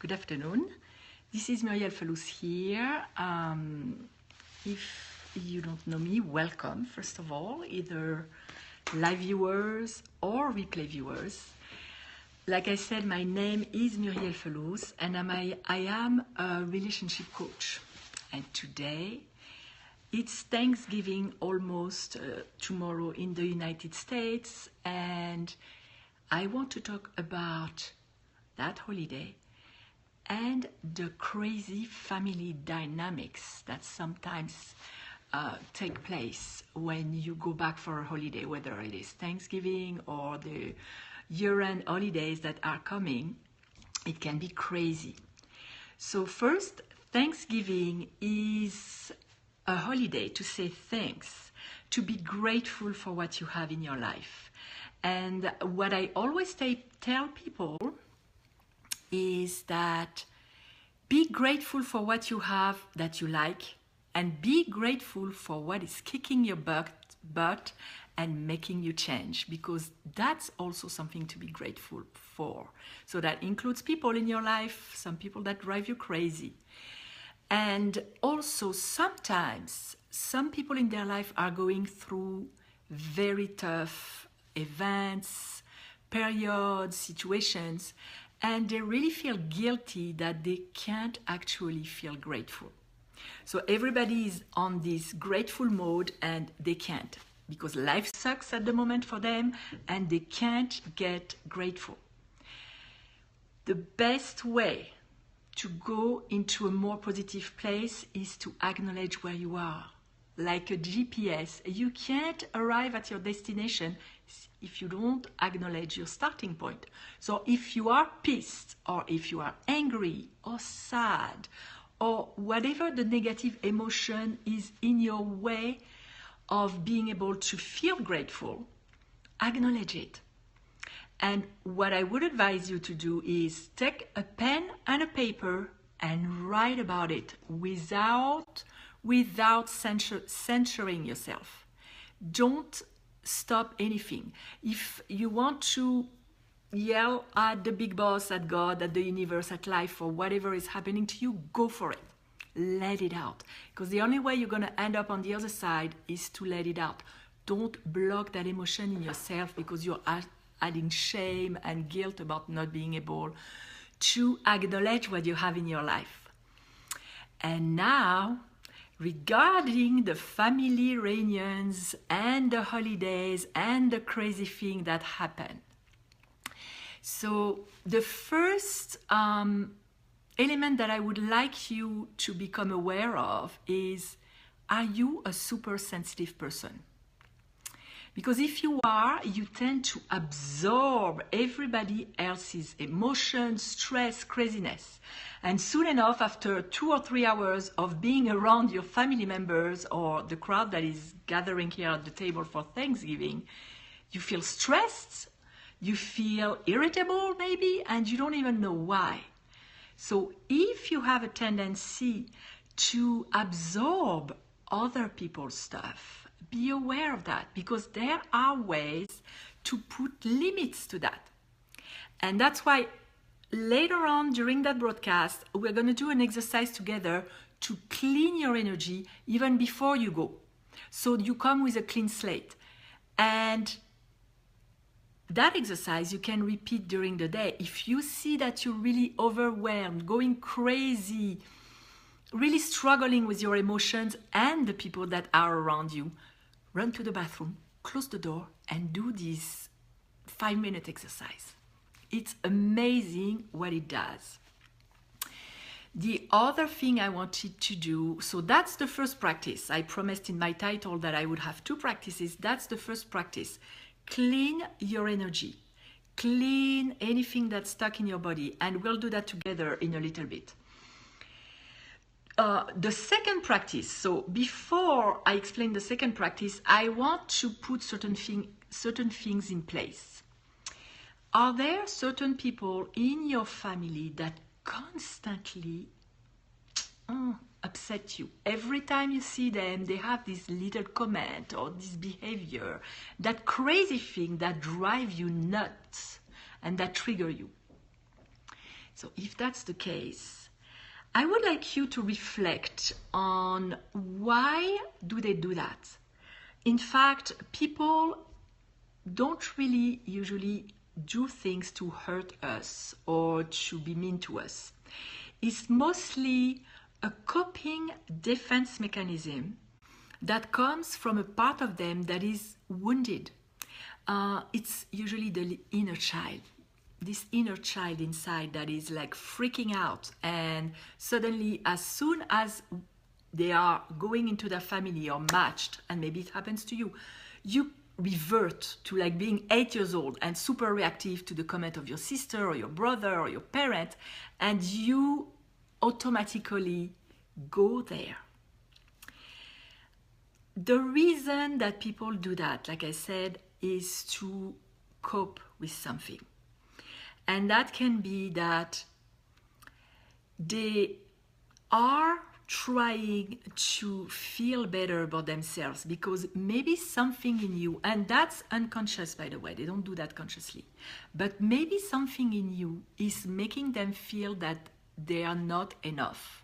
Good afternoon. This is Murielle here. If you don't know me, welcome, first of all, either live viewers or replay viewers. Like I said, my name is Murielle and I am a relationship coach. And today, it's Thanksgiving almost tomorrow in the United States, and I want to talk about that holiday and the crazy family dynamics that sometimes take place when you go back for a holiday, whether it is Thanksgiving or the year-end holidays that are coming. It can be crazy. So first, Thanksgiving is a holiday to say thanks, to be grateful for what you have in your life. And what I always tell people is that be grateful for what you have that you like, and be grateful for what is kicking your butt and making you change, because that's also something to be grateful for. So that includes people in your life, some people that drive you crazy. And also sometimes some people in their life are going through very tough events, periods, situations, and they really feel guilty that they can't actually feel grateful. So everybody is on this grateful mode and they can't, because life sucks at the moment for them and they can't get grateful. The best way to go into a more positive place is to acknowledge where you are. Like a GPS, you can't arrive at your destination if you don't acknowledge your starting point. So if you are pissed, or if you are angry or sad, or whatever the negative emotion is in your way of being able to feel grateful, acknowledge it. And what I would advise you to do is take a pen and a paper and write about it without censoring yourself. Don't stop anything. If you want to yell at the big boss, at God, at the universe, at life, or whatever is happening to you, go for it. Let it out. Because the only way you're going to end up on the other side is to let it out. Don't block that emotion in yourself because you're adding shame and guilt about not being able to acknowledge what you have in your life. And now, regarding the family reunions and the holidays and the crazy thing that happened. So the first element that I would like you to become aware of is, are you a super sensitive person? Because if you are, you tend to absorb everybody else's emotions, stress, craziness. And soon enough, after 2 or 3 hours of being around your family members or the crowd that is gathering here at the table for Thanksgiving, you feel stressed, you feel irritable maybe, and you don't even know why. So if you have a tendency to absorb other people's stuff, be aware of that, because there are ways to put limits to that. And that's why later on during that broadcast, we're going to do an exercise together to clean your energy even before you go. So you come with a clean slate. And that exercise you can repeat during the day. If you see that you're really overwhelmed, going crazy, really struggling with your emotions and the people that are around you, run to the bathroom, close the door, and do this 5-minute exercise. It's amazing what it does. The other thing I wanted to do, so that's the first practice. I promised in my title that I would have 2 practices. That's the first practice. Clean your energy. Clean anything that's stuck in your body. And we'll do that together in a little bit. The second practice, so before I explain the second practice, I want to put certain things in place. Are there certain people in your family that constantly upset you? Every time you see them, they have this little comment or this behavior, that crazy thing that drives you nuts and that trigger you. So if that's the case, I would like you to reflect on why do they do that. In fact, people don't really usually do things to hurt us or to be mean to us. It's mostly a coping defense mechanism that comes from a part of them that is wounded. It's usually the inner child. This inner child inside that is like freaking out, and suddenly as soon as they are going into their family or matched, and maybe it happens to you, you revert to like being 8 years old and super reactive to the comment of your sister or your brother or your parent, and you automatically go there. The reason that people do that, like I said, is to cope with something. And that can be that they are trying to feel better about themselves because maybe something in you, and that's unconscious, by the way, they don't do that consciously, but maybe something in you is making them feel that they are not enough.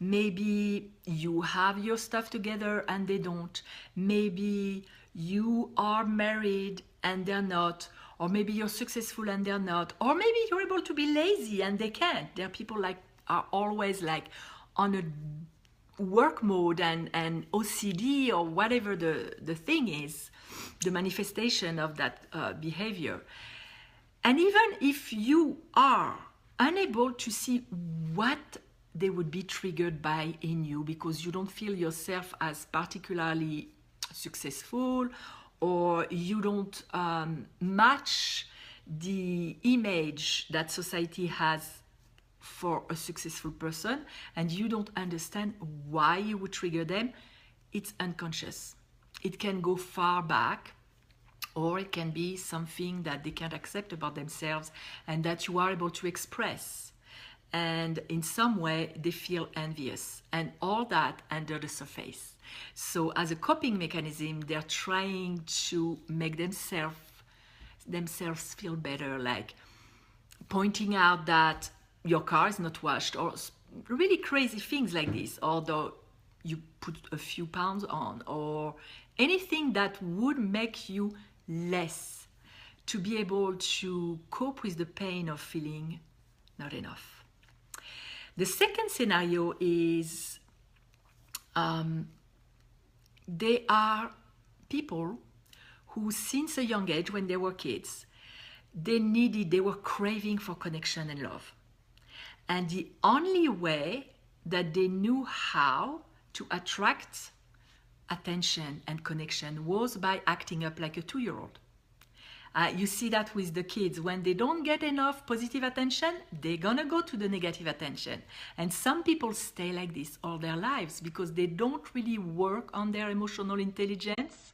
Maybe you have your stuff together and they don't. Maybe you are married and they're not. Or maybe you're successful and they're not. Or maybe you're able to be lazy and they can't. There are people like are always like on a work mode and OCD or whatever the thing is, the manifestation of that behavior. And even if you are unable to see what they would be triggered by in you because you don't feel yourself as particularly successful, or you don't match the image that society has for a successful person, and you don't understand why you would trigger them, it's unconscious. It can go far back, or it can be something that they can't accept about themselves and that you are able to express. And in some way, they feel envious, and all that under the surface. So as a coping mechanism, they're trying to make themselves feel better, like pointing out that your car is not washed, or really crazy things like this, although you put a few pounds on, or anything that would make you less, to be able to cope with the pain of feeling not enough. The second scenario is they are people who, since a young age, when they were kids, they were craving for connection and love. And the only way that they knew how to attract attention and connection was by acting up like a 2-year-old. You see that with the kids. When they don't get enough positive attention, they're gonna go to the negative attention. And some people stay like this all their lives because they don't really work on their emotional intelligence,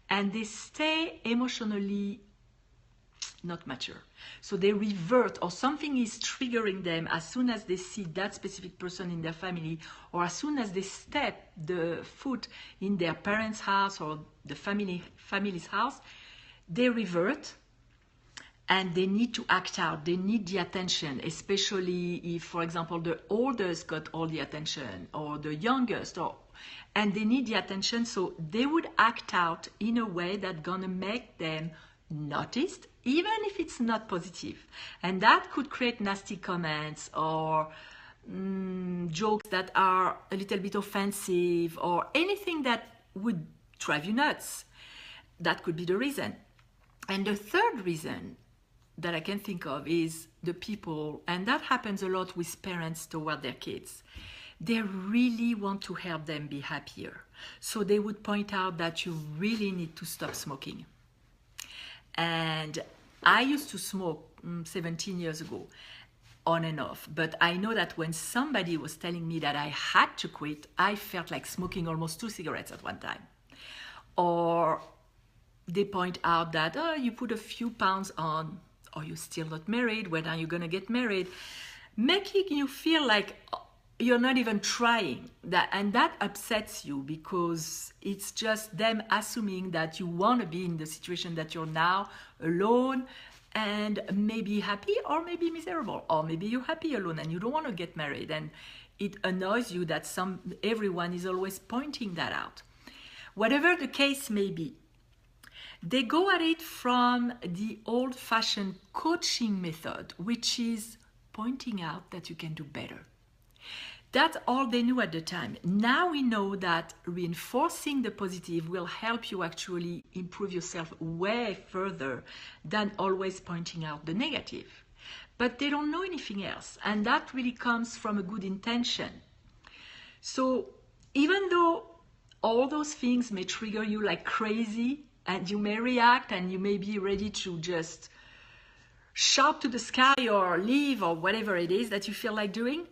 and they stay emotionally not mature. So they revert, or something is triggering them as soon as they see that specific person in their family, or as soon as they step the foot in their parents' house or the family's house, they revert, and they need to act out. They need the attention, especially if, for example, the oldest got all the attention, or the youngest, and they need the attention, so they would act out in a way that's gonna make them noticed, even if it's not positive. And that could create nasty comments or jokes that are a little bit offensive, or anything that would drive you nuts. That could be the reason. And the third reason that I can think of is the people, and that happens a lot with parents toward their kids. They really want to help them be happier. So they would point out that you really need to stop smoking. And I used to smoke 17 years ago, on and off. But I know that when somebody was telling me that I had to quit, I felt like smoking almost 2 cigarettes at one time. Or they point out that, oh, you put a few pounds on, or you're still not married, when are you going to get married? Making you feel like you're not even trying. And that upsets you because it's just them assuming that you want to be in the situation that you're now, alone, and maybe happy or maybe miserable, or maybe you're happy alone and you don't want to get married, and it annoys you that everyone is always pointing that out. Whatever the case may be, they go at it from the old-fashioned coaching method, which is pointing out that you can do better. That's all they knew at the time. Now we know that reinforcing the positive will help you actually improve yourself way further than always pointing out the negative. But they don't know anything else, and that really comes from a good intention. So even though all those things may trigger you like crazy, and you may react and you may be ready to just shout to the sky or leave or whatever it is that you feel like doing,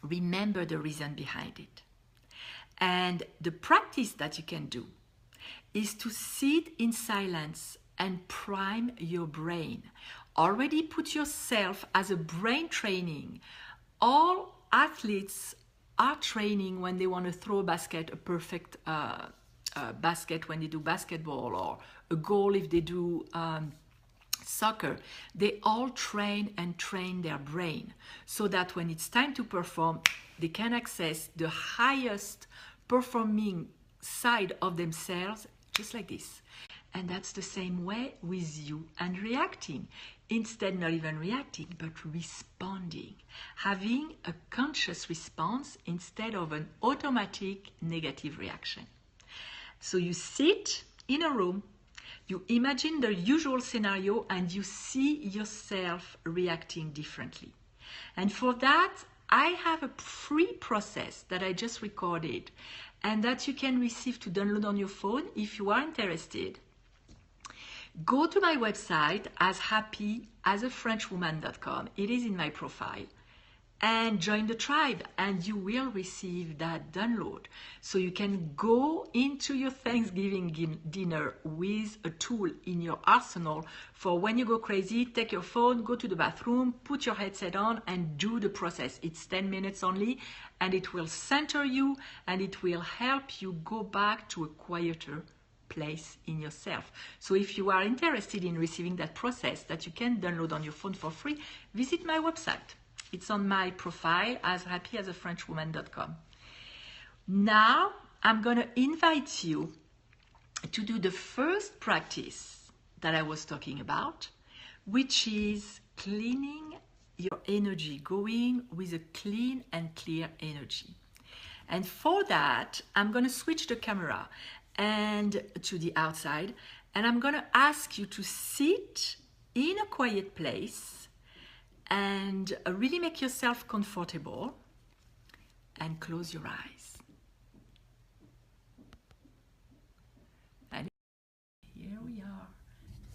remember the reason behind it. And the practice that you can do is to sit in silence and prime your brain. Already put yourself as a brain training. All athletes are training when they want to throw a basket, a perfect basket when they do basketball, or a goal if they do soccer. They all train their brain so that when it's time to perform, they can access the highest performing side of themselves, just like this. And that's the same way with you and reacting. Instead, not even reacting, but responding. Having a conscious response instead of an automatic negative reaction. So you sit in a room, you imagine the usual scenario, and you see yourself reacting differently. And for that, I have a free process that I just recorded and that you can receive to download on your phone if you are interested. Go to my website, ashappyasafrenchwoman.com. It is in my profile. And join the tribe, and you will receive that download. So you can go into your Thanksgiving dinner with a tool in your arsenal for when you go crazy. Take your phone, go to the bathroom, put your headset on, and do the process. It's 10 minutes only, and it will center you, and it will help you go back to a quieter place in yourself. So if you are interested in receiving that process that you can download on your phone for free, visit my website. It's on my profile, ashappyasafrenchwoman.com. Now, I'm going to invite you to do the first practice that I was talking about, which is cleaning your energy, going with a clean and clear energy. And for that, I'm going to switch the camera and to the outside, and I'm going to ask you to sit in a quiet place and really make yourself comfortable and close your eyes. And here we are.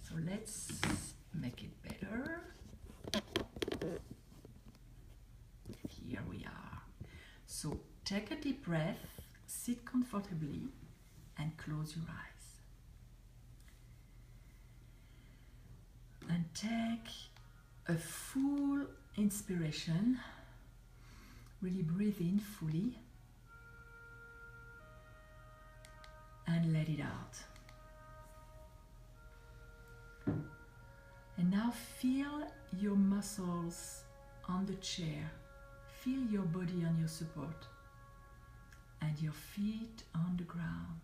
So let's make it better. Here we are. So take a deep breath, sit comfortably, and close your eyes. And take a full inspiration. Really breathe in fully and let it out. And now feel your muscles on the chair. Feel your body on your support and your feet on the ground.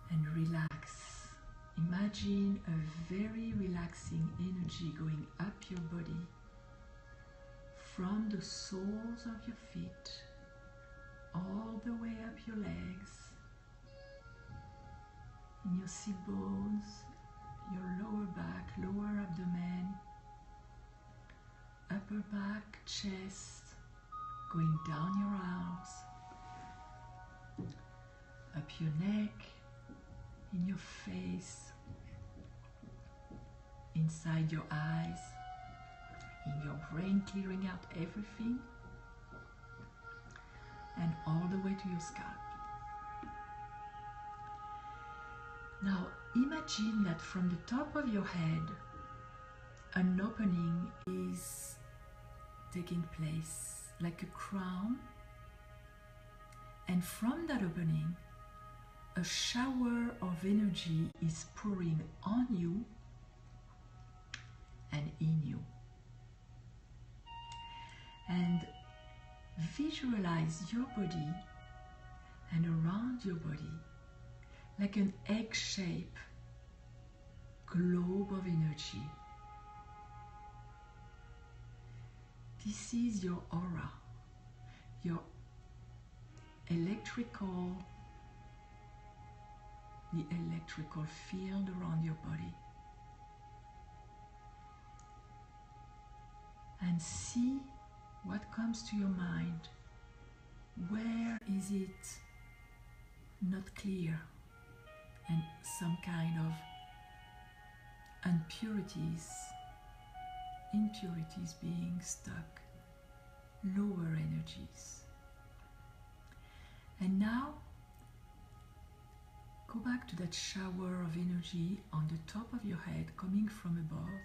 And relax. Imagine a very relaxing energy going up your body from the soles of your feet all the way up your legs, in your sit bones, your lower back, lower abdomen, upper back, chest, going down your arms, up your neck, in your face, inside your eyes, in your brain, clearing out everything, and all the way to your scalp. Now imagine that from the top of your head, an opening is taking place like a crown, and from that opening, a shower of energy is pouring on you in you. And visualize your body and around your body like an egg-shaped globe of energy. This is your aura, your the electrical field around your body. And see what comes to your mind. Where is it not clear and some kind of impurities being stuck, lower energies. And now go back to that shower of energy on the top of your head coming from above,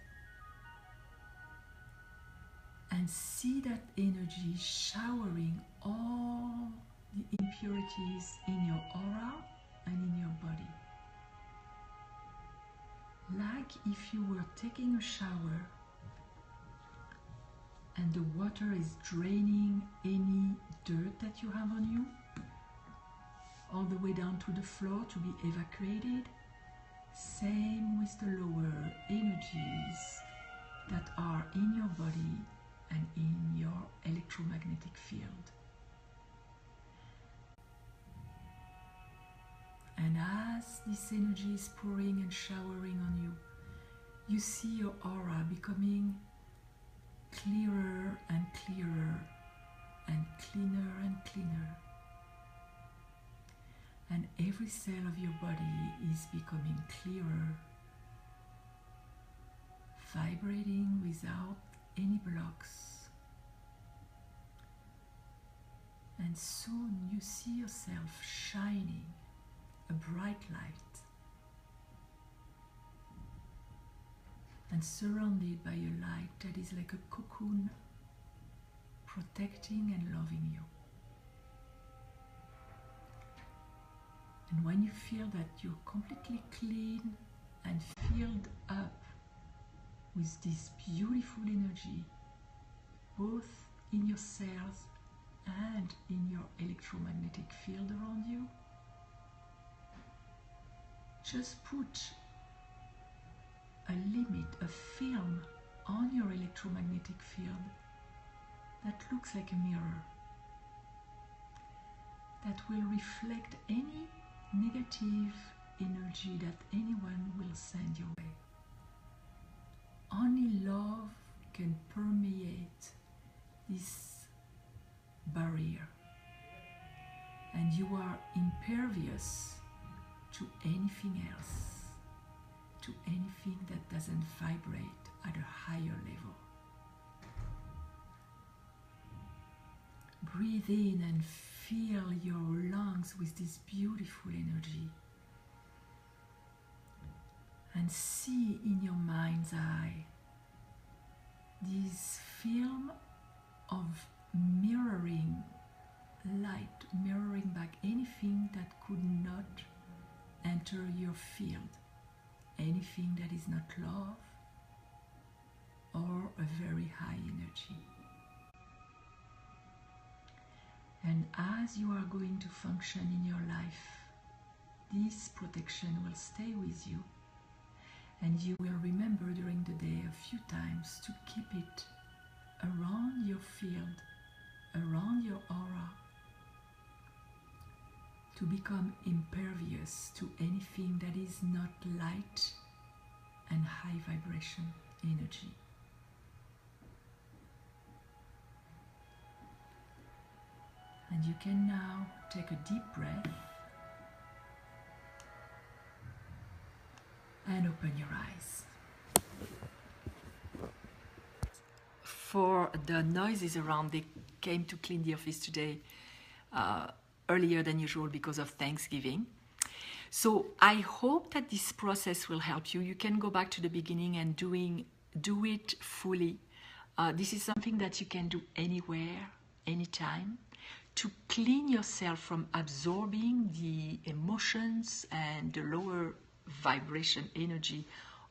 and see that energy showering all the impurities in your aura and in your body. Like if you were taking a shower and the water is draining any dirt that you have on you all the way down to the floor to be evacuated. Same with the lower energies that are in your body and in your electromagnetic field. And as this energy is pouring and showering on you, you see your aura becoming clearer and clearer and cleaner and cleaner. And every cell of your body is becoming clearer, vibrating without any blocks. And soon you see yourself shining a bright light and surrounded by a light that is like a cocoon, protecting and loving you. And when you feel that you're completely clean and filled up with this beautiful energy, both in your cells and in your electromagnetic field around you, just put a limit, a film on your electromagnetic field that looks like a mirror, that will reflect any negative energy that anyone will send your way. Only love can permeate this barrier, and you are impervious to anything else, to anything that doesn't vibrate at a higher level. Breathe in and fill your lungs with this beautiful energy, and see in your mind's eye this film of mirroring light, mirroring back anything that could not enter your field, anything that is not love or a very high energy. And as you are going to function in your life, this protection will stay with you, and you will remember during the day a few times to keep it around your field, around your aura, to become impervious to anything that is not light and high vibration energy. And you can now take a deep breath and open your eyes. For the noises around, they came to clean the office today earlier than usual because of Thanksgiving. So I hope that this process will help you. You can go back to the beginning and do it fully. This is something that you can do anywhere, anytime, to clean yourself from absorbing the emotions and the lower vibration energy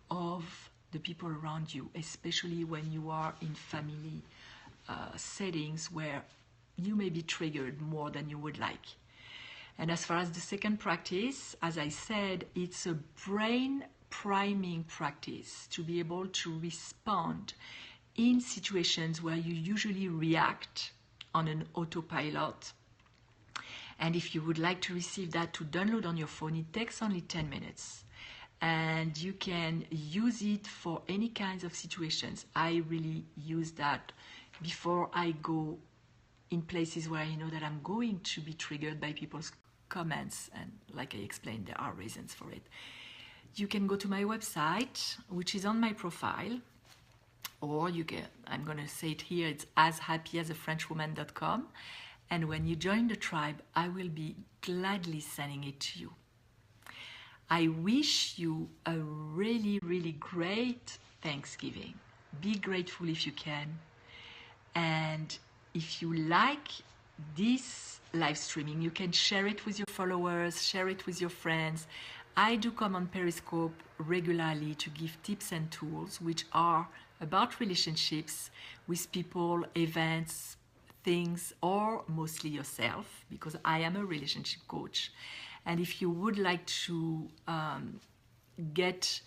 of the people around you, especially when you are in family settings where you may be triggered more than you would like. And as far as the second practice, as I said, it's a brain priming practice to be able to respond in situations where you usually react on an autopilot. And if you would like to receive that to download on your phone, it takes only 10 minutes. And you can use it for any kinds of situations. I really use that before I go in places where I know that I'm going to be triggered by people's comments. And like I explained, there are reasons for it. You can go to my website, which is on my profile, or you can, I'm going to say it here, it's ashappyasafrenchwoman.com. And when you join the tribe, I will be gladly sending it to you. I wish you a really, really great Thanksgiving. Be grateful if you can. And if you like this live streaming, you can share it with your followers, share it with your friends. I do come on Periscope regularly to give tips and tools which are about relationships with people, events, things, or mostly yourself, because I am a relationship coach. And if you would like to get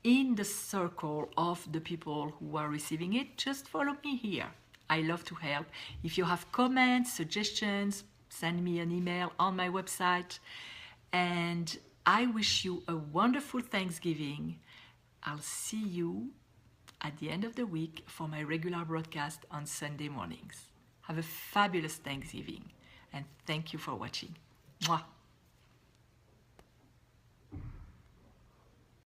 in the circle of the people who are receiving it, just follow me here. I love to help. If you have comments, suggestions, send me an email on my website. And I wish you a wonderful Thanksgiving. I'll see you at the end of the week for my regular broadcast on Sunday mornings. Have a fabulous Thanksgiving, and thank you for watching. Mwah.